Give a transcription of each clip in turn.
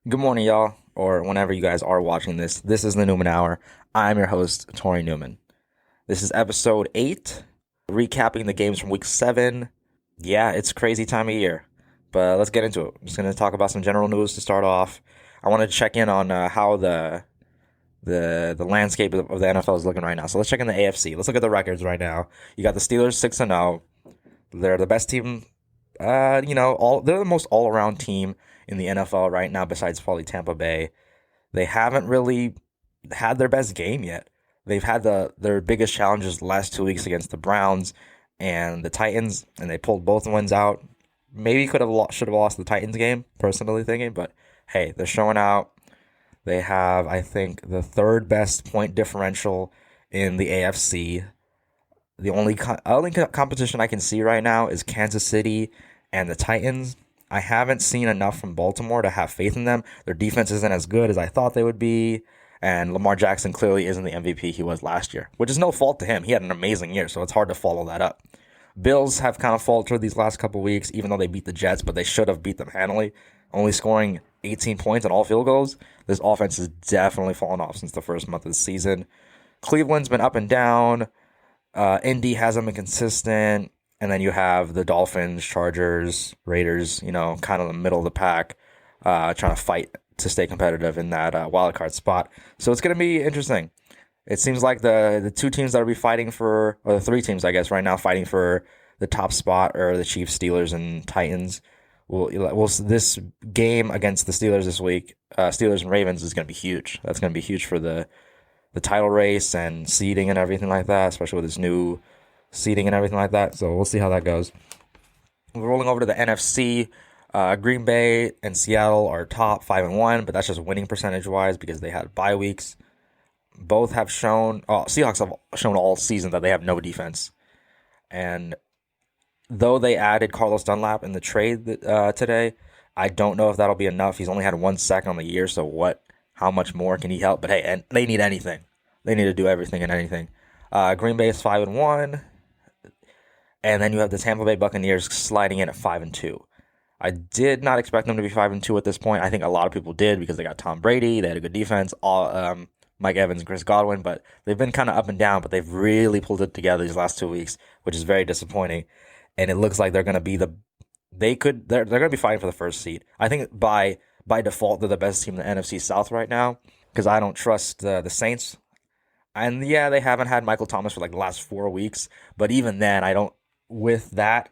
Good morning, y'all, or whenever you guys are watching this. This is the Newman Hour. I'm your host, Tory Newman. This is episode 8, recapping the games from week 7. Yeah, it's a crazy time of year, but let's get into it. I'm just going to talk about some general news to start off. I want to check in on how the landscape of the NFL is looking right now. So let's check in the AFC. Let's look at the records right now. You got the Steelers 6-0. They're the best team. They're the most all-around team in the NFL right now, besides probably Tampa Bay. They haven't really had their best game yet. They've had their biggest challenges the last 2 weeks against the Browns and the Titans, and they pulled both wins out. Maybe should have lost the Titans game, personally thinking, but hey, they're showing out. They have, I think, the third best point differential in the AFC. The only competition I can see right now is Kansas City and the Titans. I haven't seen enough from Baltimore to have faith in them. Their defense isn't as good as I thought they would be, and Lamar Jackson clearly isn't the MVP he was last year, which is no fault to him. He had an amazing year, so it's hard to follow that up. Bills have kind of faltered these last couple weeks, even though they beat the Jets, but they should have beat them handily, only scoring 18 points on all field goals. This offense has definitely fallen off since the first month of the season. Cleveland's been up and down. Indy hasn't been consistent. And then you have the Dolphins, Chargers, Raiders, kind of the middle of the pack, trying to fight to stay competitive in that wild card spot. So it's going to be interesting. It seems like the two teams that will be fighting for, or the three teams, I guess, right now fighting for the top spot are the Chiefs, Steelers, and Titans. This game against the Steelers this week, Steelers and Ravens, is going to be huge. That's going to be huge for the title race and seeding and everything like that, especially with this new seeding and everything like that. So we'll see how that goes. We're rolling over to the NFC. Green Bay and Seattle are top 5-1, but that's just winning percentage wise because they had bye weeks. Both have shown, Seahawks have shown all season that they have no defense. And though they added Carlos Dunlap in the trade today, I don't know if that'll be enough. He's only had 1 sack on the year, so how much more can he help? But hey, and they need anything. They need to do everything and anything. Green Bay is 5-1. And then you have the Tampa Bay Buccaneers sliding in at 5-2. I did not expect them to be 5-2 at this point. I think a lot of people did because they got Tom Brady. They had a good defense, Mike Evans and Chris Godwin. But they've been kind of up and down. But they've really pulled it together these last 2 weeks, which is very disappointing. And it looks like they're going to be they're going to be fighting for the first seed. I think by default they're the best team in the NFC South right now because I don't trust the Saints. And yeah, they haven't had Michael Thomas for like the last 4 weeks. But even then, I don't. With that,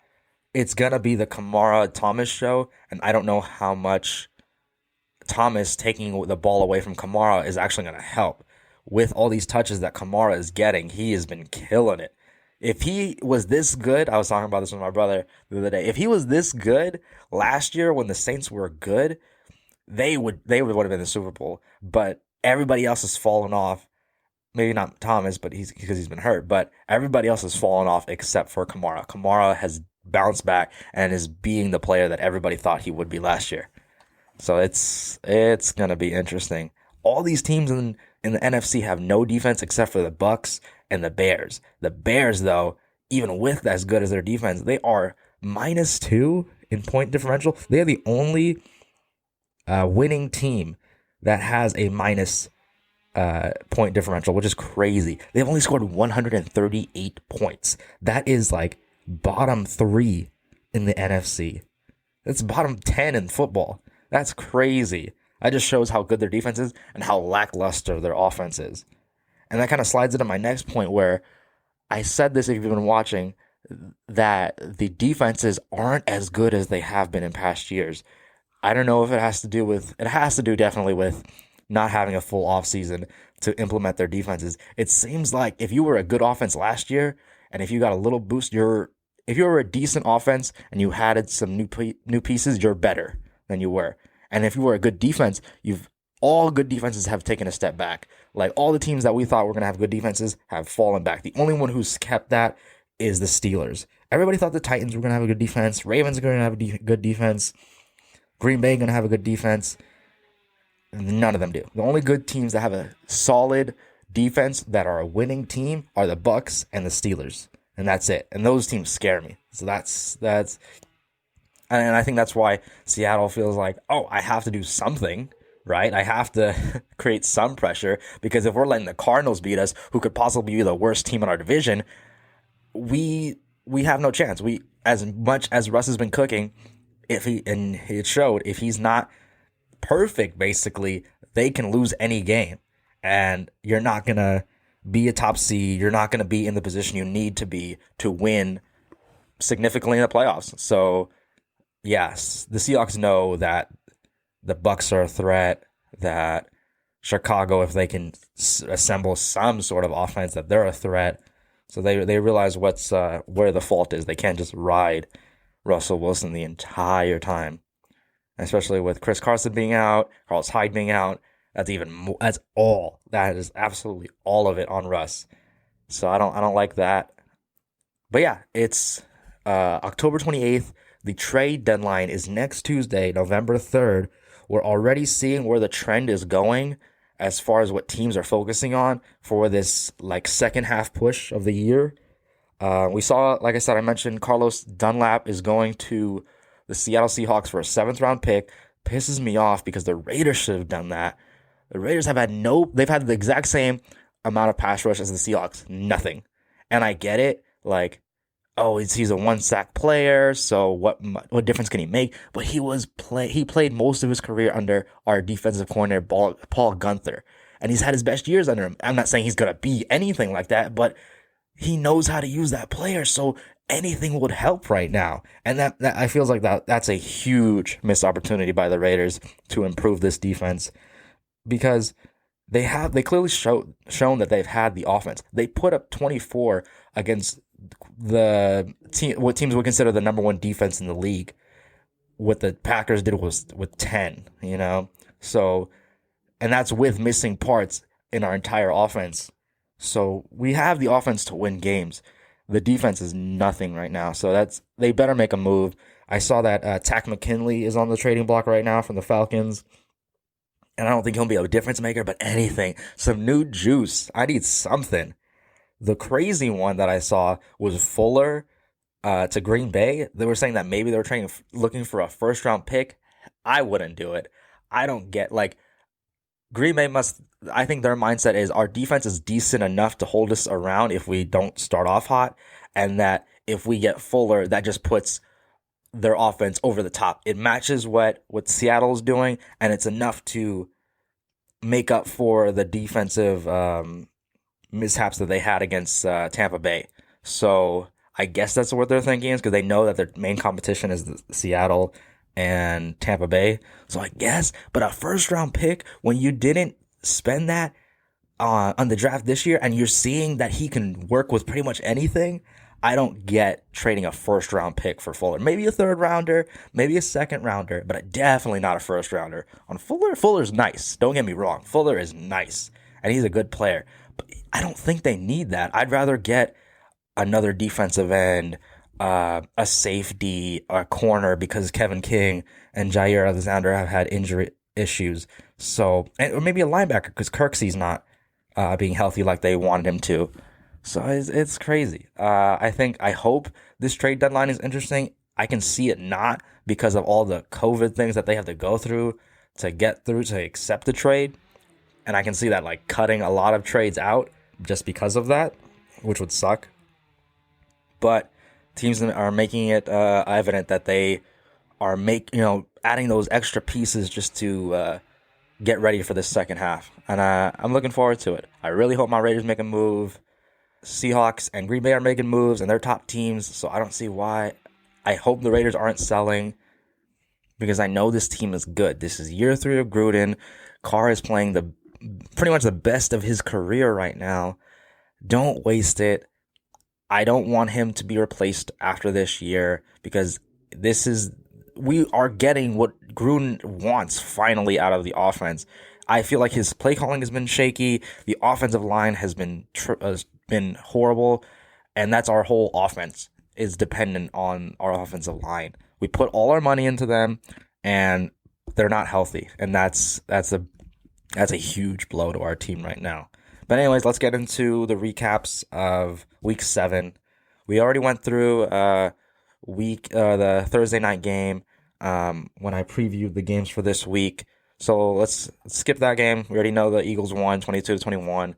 it's going to be the Kamara-Thomas show, and I don't know how much Thomas taking the ball away from Kamara is actually going to help. With all these touches that Kamara is getting, he has been killing it. If he was this good, I was talking about this with my brother the other day, if he was this good last year when the Saints were good, they would have been in the Super Bowl, but everybody else has fallen off. Maybe not Thomas, but because he's been hurt. But everybody else has fallen off except for Kamara. Kamara has bounced back and is being the player that everybody thought he would be last year. So it's gonna be interesting. All these teams in the NFC have no defense except for the Bucks and the Bears. The Bears, though, even with as good as their defense, they are -2 in point differential. They are the only winning team that has a minus point differential, which is crazy. They've only scored 138 points. That is like bottom 3 in the NFC. That's bottom 10 in football. That's crazy. That just shows how good their defense is and how lackluster their offense is. And that kind of slides into my next point where I said this if you've been watching, that the defenses aren't as good as they have been in past years. I don't know if it has to do definitely with not having a full offseason to implement their defenses. It seems like if you were a good offense last year and if you got a little boost, if you were a decent offense and you added some new pieces, you're better than you were. And if you were a good defense, all good defenses have taken a step back. Like all the teams that we thought were going to have good defenses have fallen back. The only one who's kept that is the Steelers. Everybody thought the Titans were going to have a good defense. Ravens are going to have a good defense. Green Bay going to have a good defense. None of them do. The only good teams that have a solid defense that are a winning team are the Bucks and the Steelers, and that's it. And those teams scare me. So that's, and I think that's why Seattle feels like, oh, I have to do something right? I have to create some pressure because if we're letting the Cardinals beat us, who could possibly be the worst team in our division, we have no chance. We as much as Russ has been cooking, and it showed, if he's not perfect, basically, they can lose any game. And you're not going to be a top seed. You're not going to be in the position you need to be to win significantly in the playoffs. So, yes, the Seahawks know that the Bucks are a threat, that Chicago, if they can assemble some sort of offense, that they're a threat. So they realize where the fault is. They can't just ride Russell Wilson the entire time, especially with Chris Carson being out, Carlos Hyde being out. That's even more, that's all. That is absolutely all of it on Russ. So I don't like that. But yeah, it's October 28th. The trade deadline is next Tuesday, November 3rd. We're already seeing where the trend is going as far as what teams are focusing on for this like second half push of the year. We saw, like I said, I mentioned Carlos Dunlap is going to the Seattle Seahawks for a 7th-round pick. Pisses me off because the Raiders should have done that. The Raiders they've had the exact same amount of pass rush as the Seahawks. Nothing. And I get it. Like, oh, he's a one-sack player, so what difference can he make? But he played most of his career under our defensive coordinator, Paul Gunther. And he's had his best years under him. I'm not saying he's going to be anything like that, but he knows how to use that player, so anything would help right now. And that I feels like that's a huge missed opportunity by the Raiders to improve this defense, because they clearly shown that they've had the offense. They put up 24 against the team, what teams would consider the number one defense in the league. What the Packers did was with 10, So, and that's with missing parts in our entire offense. So we have the offense to win games. The defense is nothing right now. So they better make a move. I saw that Takk McKinley is on the trading block right now from the Falcons. And I don't think he'll be a difference maker, but anything. Some new juice. I need something. The crazy one that I saw was Fuller to Green Bay. They were saying that maybe they were looking for a first-round pick. I wouldn't do it. I don't get, Green Bay I think their mindset is our defense is decent enough to hold us around if we don't start off hot, and that if we get Fuller, that just puts their offense over the top. It matches what Seattle's doing, and it's enough to make up for the defensive mishaps that they had against Tampa Bay. So I guess that's what they're thinking, is because they know that their main competition is Seattle and Tampa Bay. So I guess, but a first-round pick when you didn't spend that on the draft this year, and you're seeing that he can work with pretty much anything, I don't get trading a first-round pick for Fuller. Maybe a third-rounder, maybe a second-rounder, but definitely not a first-rounder. On Fuller, Fuller's nice. Don't get me wrong. Fuller is nice, and he's a good player. But I don't think they need that. I'd rather get another defensive end, a safety, a corner, because Kevin King and Jair Alexander have had injury issues. So, or maybe a linebacker, because Kirksey's not being healthy like they wanted him to. So it's crazy. I hope this trade deadline is interesting. I can see it not, because of all the COVID things that they have to go through to get through to accept the trade. And I can see that cutting a lot of trades out just because of that, which would suck. But teams are making it evident that they are adding those extra pieces just to get ready for this second half. And I'm looking forward to it. I really hope my Raiders make a move. Seahawks and Green Bay are making moves, and they're top teams, so I don't see why. I hope the Raiders aren't selling, because I know this team is good. This is year 3 of Gruden. Carr is playing pretty much the best of his career right now. Don't waste it. I don't want him to be replaced after this year, because we are getting what Gruden wants finally out of the offense. I feel like his play calling has been shaky. The offensive line has been horrible, and that's our whole offense is dependent on our offensive line. We put all our money into them, and they're not healthy, and that's a huge blow to our team right now. But anyways, let's get into the recaps of Week 7. We already went through the Thursday night game when I previewed the games for this week. So let's skip that game. We already know the Eagles won 22-21.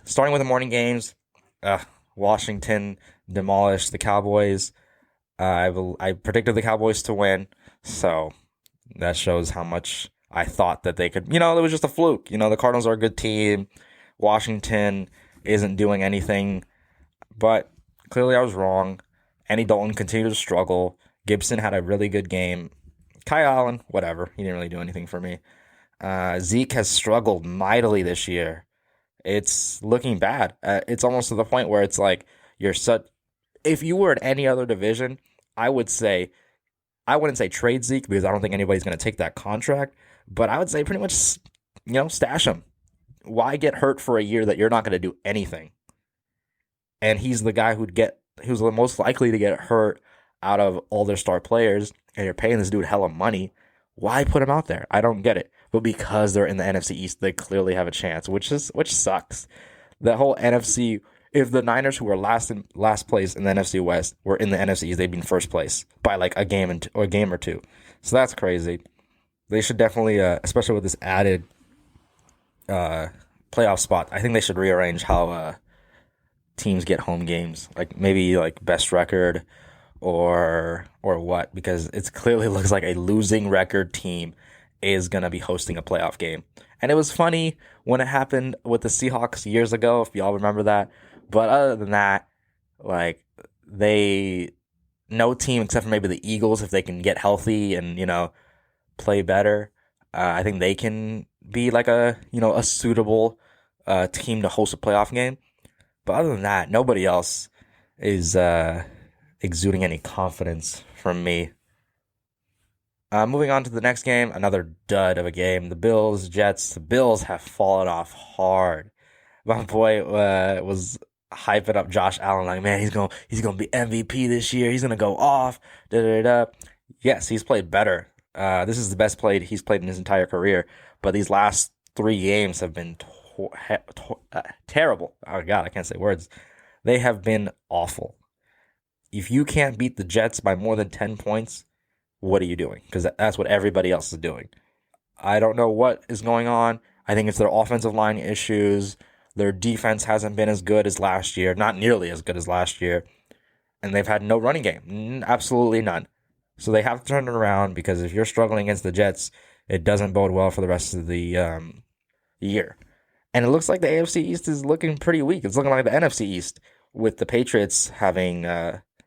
Starting with the morning games, uh, Washington demolished the Cowboys. I predicted the Cowboys to win, so that shows how much I thought that they could. It was just a fluke. The Cardinals are a good team. Washington isn't doing anything, but clearly I was wrong. Andy Dalton continued to struggle. Gibson had a really good game. Kyle Allen, whatever. He didn't really do anything for me. Zeke has struggled mightily this year. It's looking bad. It's almost to the point where it's like you're such. If you were in any other division, I wouldn't say trade Zeke because I don't think anybody's going to take that contract. But I would say pretty much, stash him. Why get hurt for a year that you're not going to do anything? And he's the guy who's the most likely to get hurt out of all their star players, and you're paying this dude hella money. Why put him out there? I don't get it. But because they're in the NFC East, they clearly have a chance, which sucks. The whole NFC. If the Niners, who were last place in the NFC West, were in the NFC East, they'd be in first place by like a game or two. So that's crazy. They should definitely, especially with this added playoff spot, I think they should rearrange how teams get home games. Like maybe like best record or what, because it clearly looks like a losing record team is going to be hosting a playoff game. And it was funny when it happened with the Seahawks years ago, if y'all remember that. But other than that, like no team except for maybe the Eagles, if they can get healthy and play better, I think they can be like a suitable team to host a playoff game. But other than that, nobody else is exuding any confidence from me. Moving on to the next game, another dud of a game. The Bills, Jets. The Bills have fallen off hard. My boy was hyping up Josh Allen like, man, he's gonna be MVP this year. He's gonna go off. Da da da. Yes, he's played better. This is the best he's played in his entire career. But these last 3 games have been terrible. Oh God, I can't say words. They have been awful. If you can't beat the Jets by more than 10 points, what are you doing? Because that's what everybody else is doing. I don't know what is going on. I think it's their offensive line issues. Their defense hasn't been as good as last year, not nearly as good as last year. And they've had no running game, absolutely none. So they have to turn it around, because if you're struggling against the Jets, it doesn't bode well for the rest of the year. And it looks like the AFC East is looking pretty weak. It's looking like the NFC East, with the Patriots having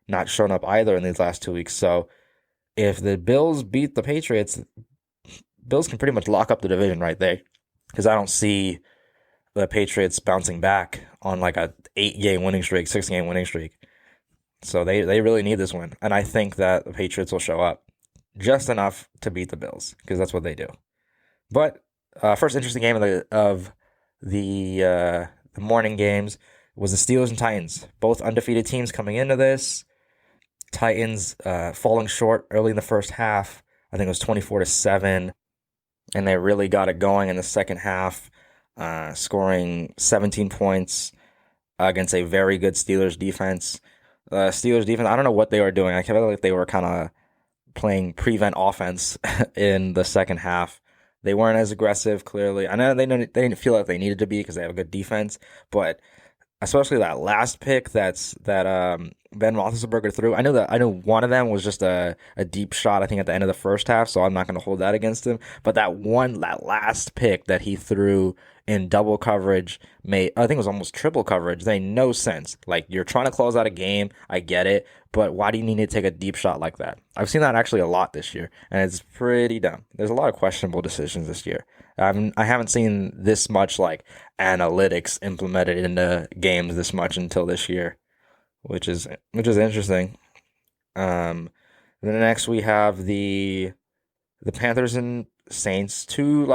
not shown up either in these last 2 weeks. So if the Bills beat the Patriots, Bills can pretty much lock up the division right there, because I don't see the Patriots bouncing back on like a 8-game winning streak, 6-game winning streak. So they really need this win. And I think that the Patriots will show up just enough to beat the Bills, because that's what they do. But first interesting game of the morning games was the Steelers and Titans. Both undefeated teams coming into this. Titans falling short early in the first half. I think it was 24-7. And they really got it going in the second half. Scoring 17 points against a very good Steelers defense. Steelers defense, I don't know what they were doing. I feel like they were kind of playing prevent offense in the second half. They weren't as aggressive, clearly. I know they didn't feel like they needed to be, because they have a good defense, but especially that last pick that Ben Roethlisberger threw. I know one of them was just a deep shot, I think, at the end of the first half, so I'm not going to hold that against him. But that last pick that he threw in double coverage, I think it was almost triple coverage, made no sense. Like, you're trying to close out a game, I get it, but why do you need to take a deep shot like that? I've seen that actually a lot this year, and it's pretty dumb. There's a lot of questionable decisions this year. I haven't seen this much like analytics implemented into games this much until this year, which is interesting. Then next we have the Panthers and Saints, two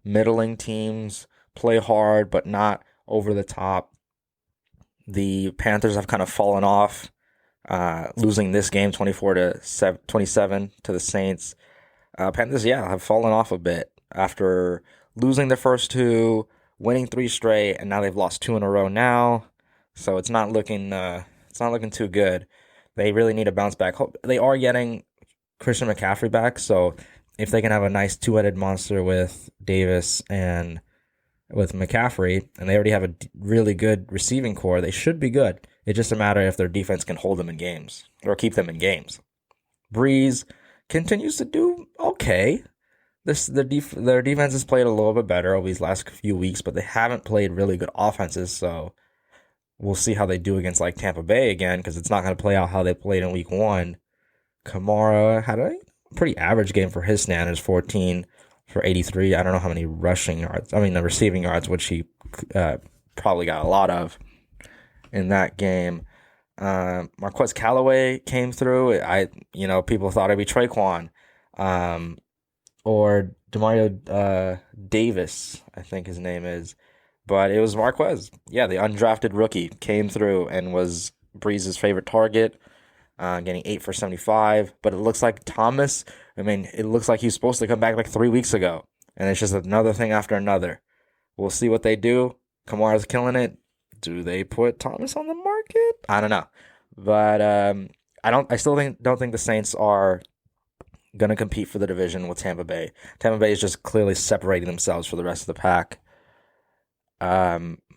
middling teams, play hard but not over the top. The Panthers have kind of fallen off, losing this game 24-27 to the Saints. Panthers, have fallen off a bit after losing the first 2, winning 3 straight, and now they've lost 2 in a row now. So it's not looking too good. They really need to bounce back. They are getting Christian McCaffrey back, so if they can have a nice two-headed monster with Davis and with McCaffrey, and they already have a really good receiving core, they should be good. It's just a matter if their defense can hold them in games or keep them in games. Breeze continues to do okay. Their defense has played a little bit better over these last few weeks, but they haven't played really good offenses, so we'll see how they do against like Tampa Bay again, because it's not going to play out how they played in week 1. Kamara had a pretty average game for his standards, 14 for 83. I don't know how many the receiving yards, which he probably got a lot of in that game. Marquez Callaway came through. People thought it'd be Traquan, or Demario Davis, I think his name is, but it was Marquez. Yeah, the undrafted rookie came through and was Breeze's favorite target, getting 8 for 75. But it looks like Thomas. It looks like he's supposed to come back like 3 weeks ago, and it's just another thing after another. We'll see what they do. Kamara's killing it. Do they put Thomas on the market? I don't know, but I still don't think the Saints are gonna compete for the division with Tampa Bay. Tampa Bay is just clearly separating themselves from the rest of the pack.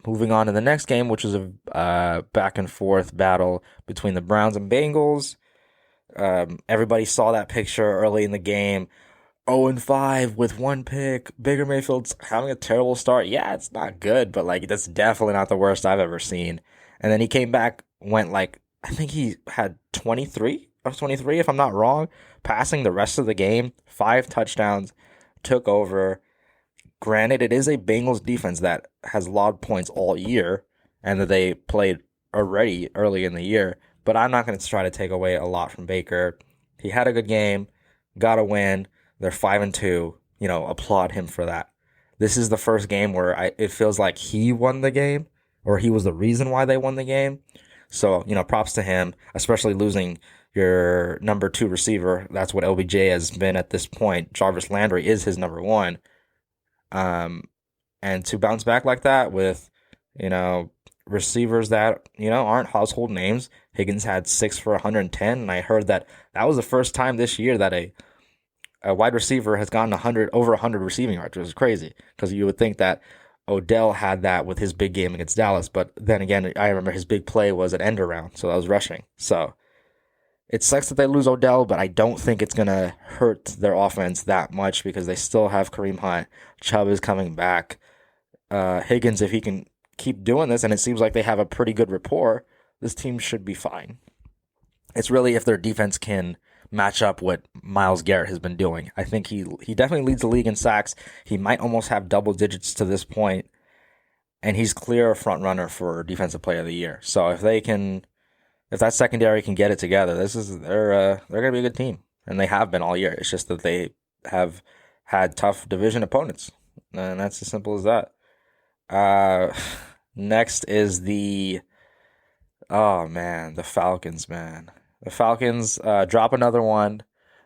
Moving on to the next game, which was a back and forth battle between the Browns and Bengals. Everybody saw that picture early in the game. 0-5 with 1 pick. Baker Mayfield's having a terrible start. Yeah, it's not good, but that's definitely not the worst I've ever seen. And then he came back, I think he had 23 of 23, if I'm not wrong, passing the rest of the game, 5 touchdowns, took over. Granted, it is a Bengals defense that has logged points all year, and that they played already early in the year, but I'm not going to try to take away a lot from Baker. He had a good game, got a win. They're 5-2. Applaud him for that. This is the first game where it feels like he won the game, or he was the reason why they won the game. So, props to him, especially losing your number 2 receiver. That's what LBJ has been at this point. Jarvis Landry is his number 1. And to bounce back like that with, receivers that, aren't household names. Higgins had 6 for 110, and I heard that was the first time this year that a wide receiver has gotten over 100 receiving yards, which is crazy, because you would think that Odell had that with his big game against Dallas, but then again, I remember his big play was an end around, so that was rushing. So it sucks that they lose Odell, but I don't think it's going to hurt their offense that much, because they still have Kareem Hunt. Chubb is coming back. Higgins, if he can keep doing this, and it seems like they have a pretty good rapport, this team should be fine. It's really if their defense can match up what Myles Garrett has been doing. I think he definitely leads the league in sacks. He might almost have double digits to this point, and he's clear front runner for Defensive Player of the Year. So if that secondary can get it together, they're gonna be a good team, and they have been all year. It's just that they have had tough division opponents, and that's as simple as that. Next is the Falcons, man. The Falcons drop another one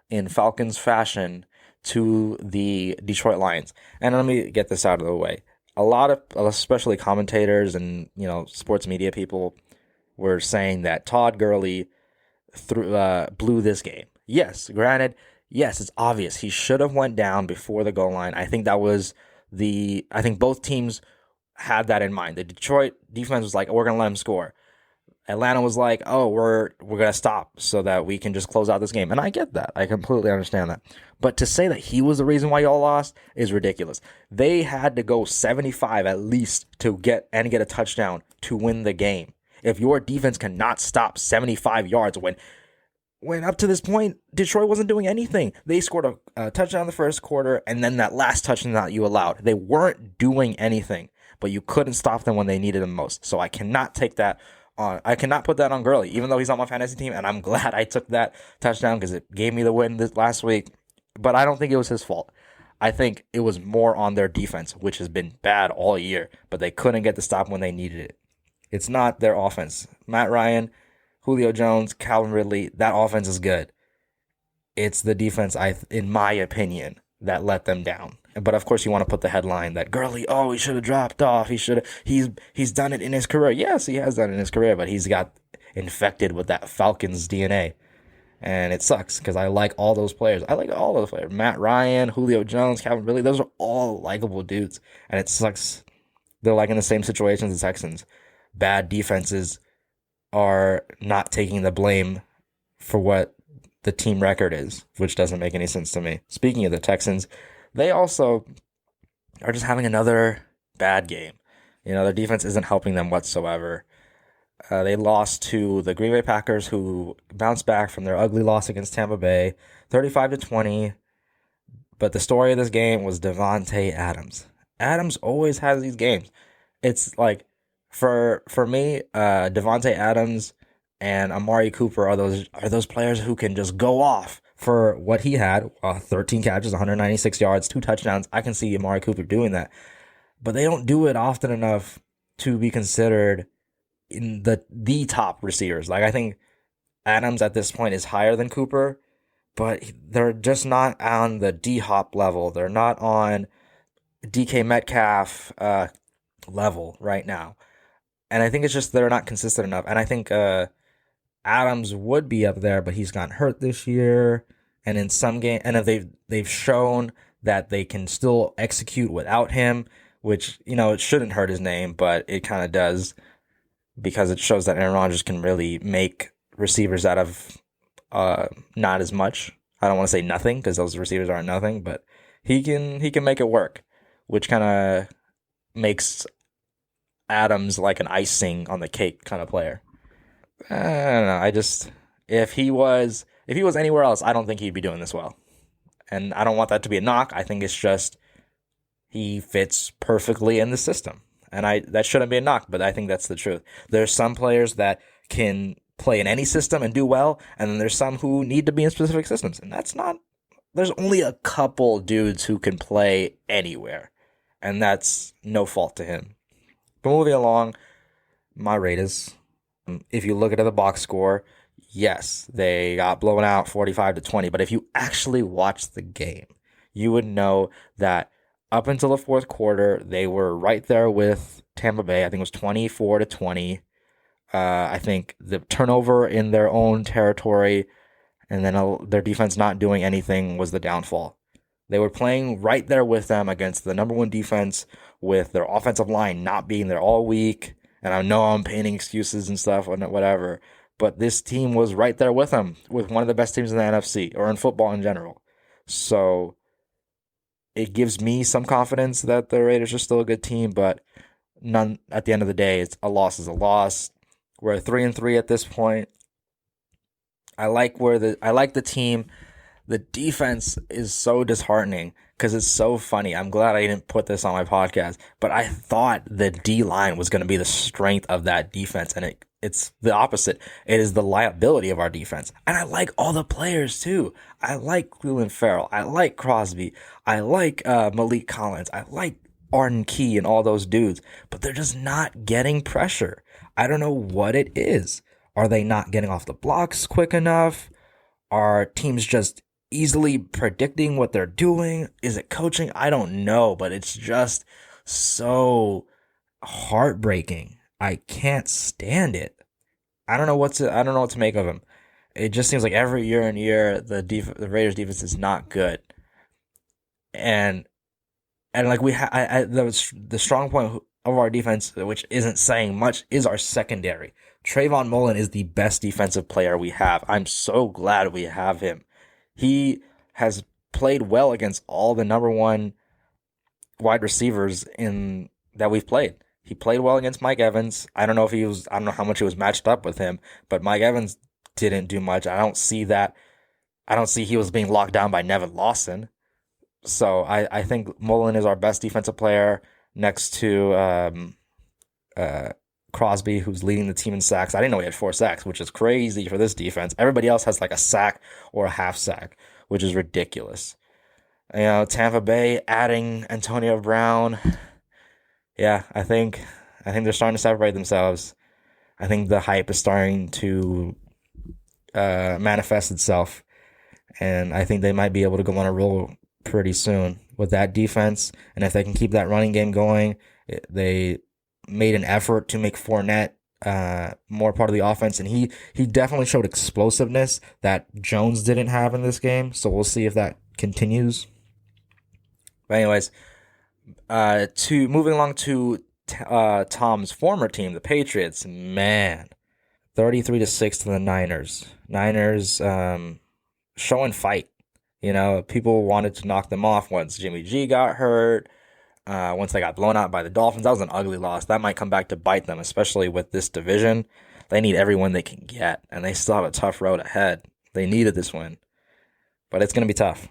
in Falcons fashion to the Detroit Lions. And let me get this out of the way. A lot of, especially commentators and sports media people, were saying that Todd Gurley blew this game. Yes, granted, yes, it's obvious he should have went down before the goal line. I think I think both teams had that in mind. The Detroit defense was like, we're gonna let him score. Atlanta was like, oh, we're gonna stop so that we can just close out this game. And I get that. I completely understand that. But to say that he was the reason why y'all lost is ridiculous. They had to go 75 at least to get a touchdown to win the game. If your defense cannot stop 75 yards when up to this point, Detroit wasn't doing anything. They scored a touchdown in the first quarter, and then that last touchdown that you allowed. They weren't doing anything, but you couldn't stop them when they needed them most. So I cannot take that on. I cannot put that on Gurley, even though he's on my fantasy team, and I'm glad I took that touchdown because it gave me the win this last week. But I don't think it was his fault. I think it was more on their defense, which has been bad all year, but they couldn't get the stop when they needed it. It's not their offense. Matt Ryan, Julio Jones, Calvin Ridley, that offense is good. It's the defense, in my opinion, that let them down. But of course, you want to put the headline that Gurley, he should have dropped off. He's done it in his career. Yes, he has done it in his career, but he's got infected with that Falcons DNA. And it sucks because I like all those players. I like all those players. Matt Ryan, Julio Jones, Calvin Ridley. Those are all likable dudes. And it sucks. They're like in the same situation as the Texans. Bad defenses are not taking the blame for what the team record is, which doesn't make any sense to me. Speaking of the Texans, they also are just having another bad game. Their defense isn't helping them whatsoever. They lost to the Green Bay Packers, who bounced back from their ugly loss against Tampa Bay, 35-20. But the story of this game was Davante Adams. Adams always has these games. It's like, for me, Davante Adams and Amari Cooper are those players who can just go off for what he had. 13 catches, 196 yards, 2 touchdowns. I can see Amari Cooper doing that. But they don't do it often enough to be considered in the top receivers. Like, I think Adams at this point is higher than Cooper, but they're just not on the D-Hop level. They're not on DK Metcalf level right now. And I think it's just they're not consistent enough. And I think Adams would be up there, but he's gotten hurt this year. And in some game, and they've shown that they can still execute without him, which, it shouldn't hurt his name, but it kind of does, because it shows that Aaron Rodgers can really make receivers out of not as much. I don't want to say nothing, because those receivers aren't nothing, but he can make it work, which kind of makes Adams like an icing on the cake kind of player. I don't know. If he was anywhere else, I don't think he'd be doing this well. And I don't want that to be a knock. I think it's just he fits perfectly in the system. And that shouldn't be a knock, but I think that's the truth. There's some players that can play in any system and do well, and then there's some who need to be in specific systems. And there's only a couple dudes who can play anywhere. And that's no fault to him. But moving along, my Raiders, if you look at the box score, yes, they got blown out 45-20. But if you actually watch the game, you would know that up until the fourth quarter, they were right there with Tampa Bay. I think it was 24-20. I think the turnover in their own territory and then their defense not doing anything was the downfall. They were playing right there with them against the number one defense, with their offensive line not being there all week. And I know I'm painting excuses and stuff, whatever, but this team was right there with them, with one of the best teams in the NFC or in football in general. So it gives me some confidence that the Raiders are still a good team, but none. At the end of the day, a loss is a loss. We're 3-3 at this point. I like the team. The defense is so disheartening because it's so funny. I'm glad I didn't put this on my podcast, but I thought the D-line was going to be the strength of that defense, and it's the opposite. It is the liability of our defense. And I like all the players too. I like Cleveland Farrell. I like Crosby. I like Malik Collins. I like Arden Key and all those dudes, but they're just not getting pressure. I don't know what it is. Are they not getting off the blocks quick enough? Are teams just easily predicting what they're doing? Is it coaching? I don't know, but it's just so heartbreaking. I can't stand it. I don't know what to make of them. It just seems like every year and year the Raiders defense is not good. And like the strong point of our defense, which isn't saying much, is our secondary. Trayvon Mullen is the best defensive player we have. I'm so glad we have him. He has played well against all the number one wide receivers that we've played. He played well against Mike Evans. I don't know how much he was matched up with him, but Mike Evans didn't do much. I don't see he was being locked down by Nevin Lawson. So I think Mullen is our best defensive player next to Crosby, who's leading the team in sacks. I didn't know he had 4 sacks, which is crazy for this defense. Everybody else has like a sack or a half sack, which is ridiculous. Tampa Bay adding Antonio Brown. Yeah, I think they're starting to separate themselves. I think the hype is starting to manifest itself, and I think they might be able to go on a roll pretty soon with that defense. And if they can keep that running game going, they made an effort to make Fournette more part of the offense, and he definitely showed explosiveness that Jones didn't have in this game. So we'll see if that continues. But anyways, to moving along to Tom's former team, the Patriots. Man, 33-6 to the Niners. Niners showing fight. You know, people wanted to knock them off once Jimmy G got hurt. Once they got blown out by the Dolphins, that was an ugly loss. That might come back to bite them, especially with this division. They need every win they can get, and they still have a tough road ahead. They needed this win, but it's going to be tough.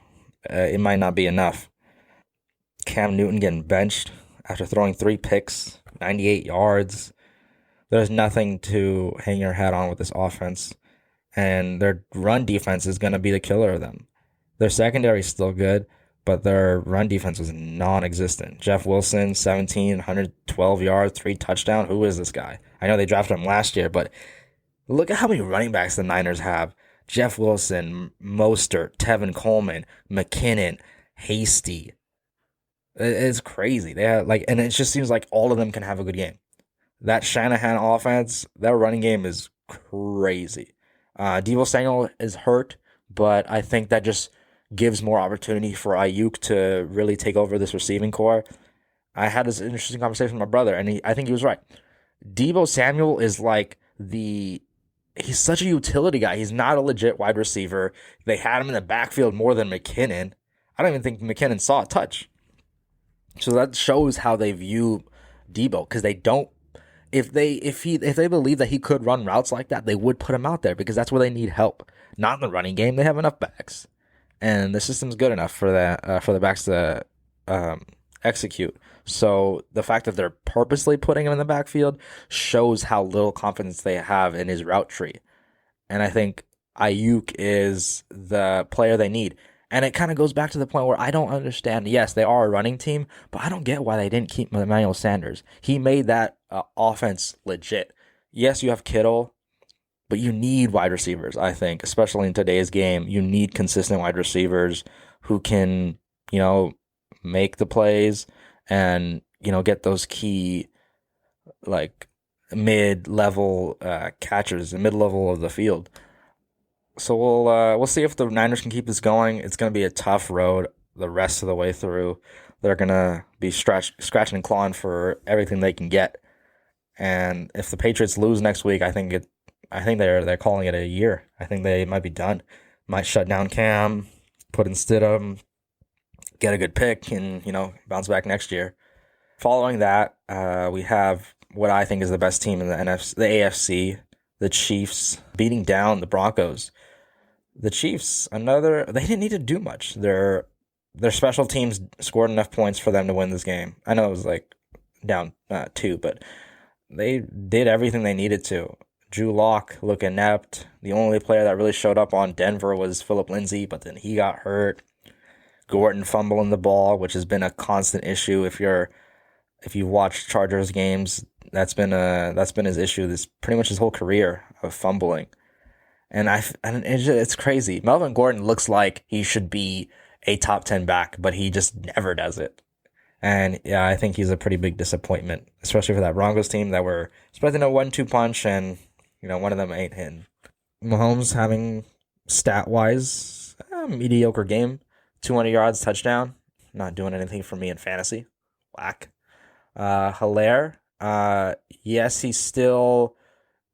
It might not be enough. Cam Newton getting benched after throwing 3 picks, 98 yards. There's nothing to hang your hat on with this offense, and their run defense is going to be the killer of them. Their secondary is still good, but their run defense was non-existent. Jeff Wilson, 112 yards, 3 touchdowns. Who is this guy? I know they drafted him last year, but look at how many running backs the Niners have. Jeff Wilson, Mostert, Tevin Coleman, McKinnon, Hasty. It's crazy. They have and it just seems like all of them can have a good game. That Shanahan offense, that running game is crazy. Deebo Samuel is hurt, but I think that just gives more opportunity for Ayuk to really take over this receiving core. I had this interesting conversation with my brother, and I think he was right. Deebo Samuel is he's such a utility guy. He's not a legit wide receiver. They had him in the backfield more than McKinnon. I don't even think McKinnon saw a touch. So that shows how they view Deebo, because they don't. If they believe that he could run routes like that, they would put him out there, because that's where they need help. Not in the running game. They have enough backs, and the system's good enough for that for the backs to execute. So the fact that they're purposely putting him in the backfield shows how little confidence they have in his route tree. And I think Ayuk is the player they need. And it kind of goes back to the point where I don't understand. Yes, they are a running team, but I don't get why they didn't keep Emmanuel Sanders. He made that offense legit. Yes, you have Kittle, but you need wide receivers, I think, especially in today's game. You need consistent wide receivers who can, make the plays and, get those key, mid-level catchers, the mid-level of the field. So we'll see if the Niners can keep this going. It's going to be a tough road the rest of the way through. They're going to be scratching and clawing for everything they can get. And if the Patriots lose next week, I think they're calling it a year. I think they might be done. Might shut down Cam, put in Stidham, get a good pick, and bounce back next year. Following that, we have what I think is the best team in the AFC, the Chiefs, beating down the Broncos. The Chiefs, they didn't need to do much. Their special teams scored enough points for them to win this game. I know it was down 2, but they did everything they needed to. Drew Lock looked inept. The only player that really showed up on Denver was Phillip Lindsay, but then he got hurt. Gordon fumbling the ball, which has been a constant issue. If you've watched Chargers games, that's been his issue this pretty much his whole career of fumbling. And it's crazy. Melvin Gordon looks like he should be a top 10 back, but he just never does it. And yeah, I think he's a pretty big disappointment, especially for that Broncos team that were expecting a 1-2 punch, and one of them ain't hitting. Mahomes having stat-wise mediocre game, 200 yards, touchdown, not doing anything for me in fantasy. Whack. Hilaire, yes,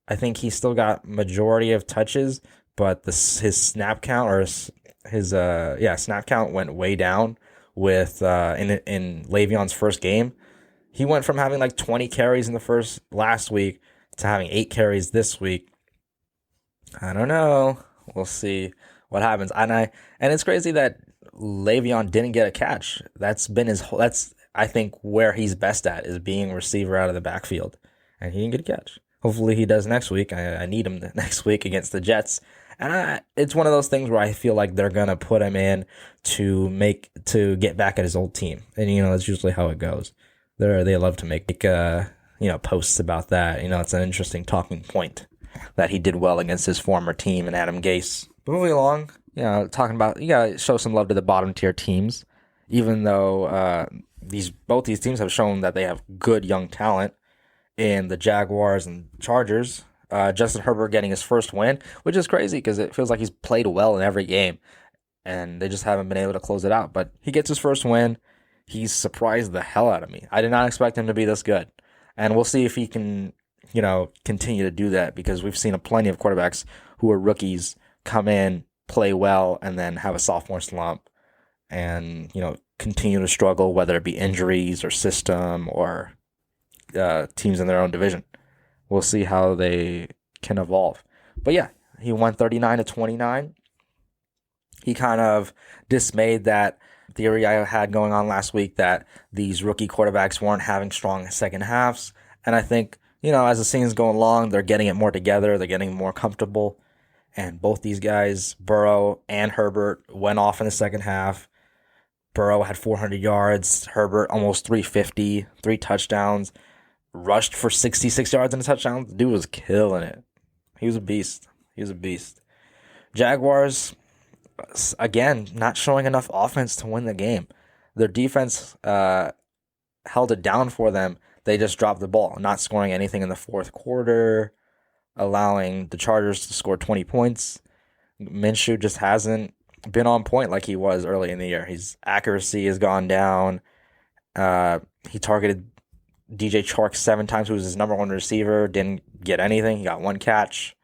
I think he still got majority of touches, but his snap count snap count went way down with in Le'Veon's first game. He went from having 20 carries in the last week to having 8 carries this week. I don't know. We'll see what happens. And it's crazy that Le'Veon didn't get a catch. That's I think where he's best at, is being a receiver out of the backfield, and he didn't get a catch. Hopefully he does next week. I need him next week against the Jets. And it's one of those things where I feel like they're going to put him in to get back at his old team. And, that's usually how it goes. They love to make posts about that. It's an interesting talking point that he did well against his former team and Adam Gase. But moving along, talking about, you got to show some love to the bottom tier teams, even though both these teams have shown that they have good young talent. in the Jaguars and Chargers. Justin Herbert getting his first win, which is crazy because it feels like he's played well in every game, and they just haven't been able to close it out. But he gets his first win. He's surprised the hell out of me. I did not expect him to be this good. And we'll see if he can, continue to do that, because we've seen plenty of quarterbacks who are rookies come in, play well, and then have a sophomore slump and, continue to struggle, whether it be injuries or system or teams in their own division. We'll see how they can evolve. But yeah, he won 39-29. He kind of dismayed that theory I had going on last week that these rookie quarterbacks weren't having strong second halves. And I think, as the season's going along, they're getting it more together. They're getting more comfortable. And both these guys, Burrow and Herbert, went off in the second half. Burrow had 400 yards. Herbert almost 350, 3 touchdowns. Rushed for 66 yards and a touchdown. The dude was killing it. He was a beast. Jaguars, again, not showing enough offense to win the game. Their defense held it down for them. They just dropped the ball, not scoring anything in the fourth quarter, allowing the Chargers to score 20 points. Minshew just hasn't been on point like he was early in the year. His accuracy has gone down. He targeted DJ Chark 7 times, who was his number 1 receiver. Didn't get anything. He got 1 catch.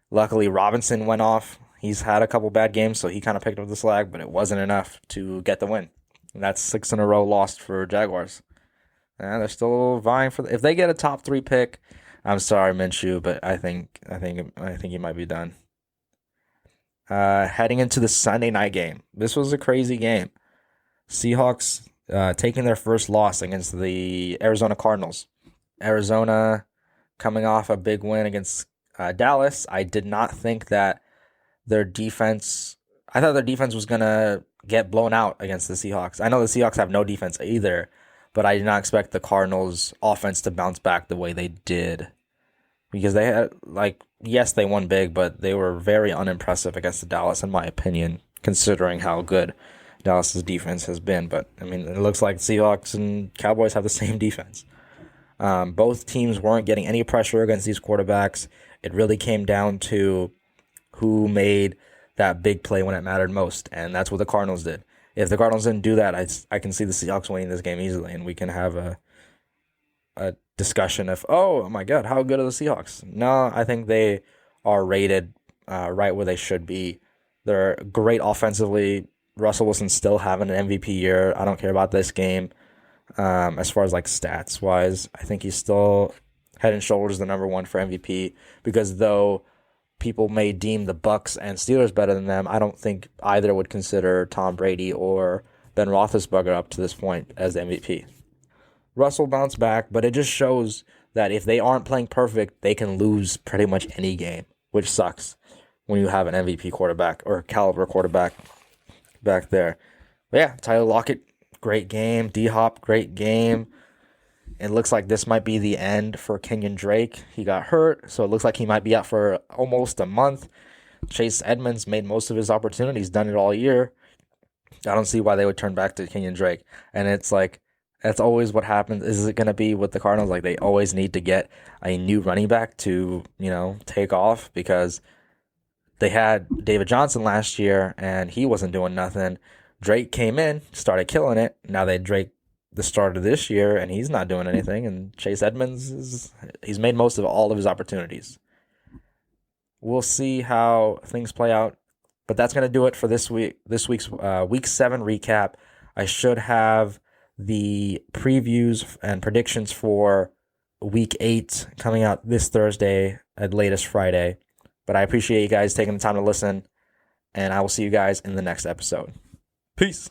Luckily, Robinson went off. He's had a couple bad games, so he kind of picked up the slack, but it wasn't enough to get the win. And that's 6 in a row lost for Jaguars. And they're still vying for if they get a top 3 pick. I'm sorry, Minshew, but I think he might be done. Heading into the Sunday night game, this was a crazy game. Seahawks taking their first loss against the Arizona Cardinals. Arizona coming off a big win against Dallas. I did not think that I thought their defense was going to get blown out against the Seahawks. I know the Seahawks have no defense either, but I did not expect the Cardinals offense to bounce back the way they did. Because they had, yes, they won big, but they were very unimpressive against the Dallas, in my opinion, considering how good Dallas's defense has been. But, it looks like Seahawks and Cowboys have the same defense. Both teams weren't getting any pressure against these quarterbacks. It really came down to who made that big play when it mattered most, and that's what the Cardinals did. If the Cardinals didn't do that, I can see the Seahawks winning this game easily, and we can have a discussion of, oh my God, how good are the Seahawks? No, I think they are rated right where they should be. They're great offensively. Russell Wilson's still having an MVP year. I don't care about this game. As far as stats wise, I think he's still head and shoulders the number 1 for MVP, because though people may deem the Bucks and Steelers better than them, I don't think either would consider Tom Brady or Ben Roethlisberger up to this point as MVP. Russell bounced back, but it just shows that if they aren't playing perfect, they can lose pretty much any game, which sucks when you have an MVP quarterback or caliber quarterback back there. But yeah, Tyler Lockett, great game. D-Hop, great game. It looks like this might be the end for Kenyon Drake. He got hurt, so it looks like he might be out for almost a month. Chase Edmonds made most of his opportunities, done it all year. I don't see why they would turn back to Kenyon Drake. And it's that's always what happens. Is it going to be with the Cardinals? They always need to get a new running back to, take off, because they had David Johnson last year and he wasn't doing nothing. Drake came in, started killing it. Now they Drake the start of this year and he's not doing anything. And Chase Edmonds, he's made most of all of his opportunities. We'll see how things play out. But that's going to do it for this week's Week 7 recap. I should have the previews and predictions for Week 8 coming out this Thursday at latest Friday. But I appreciate you guys taking the time to listen, and I will see you guys in the next episode. Peace.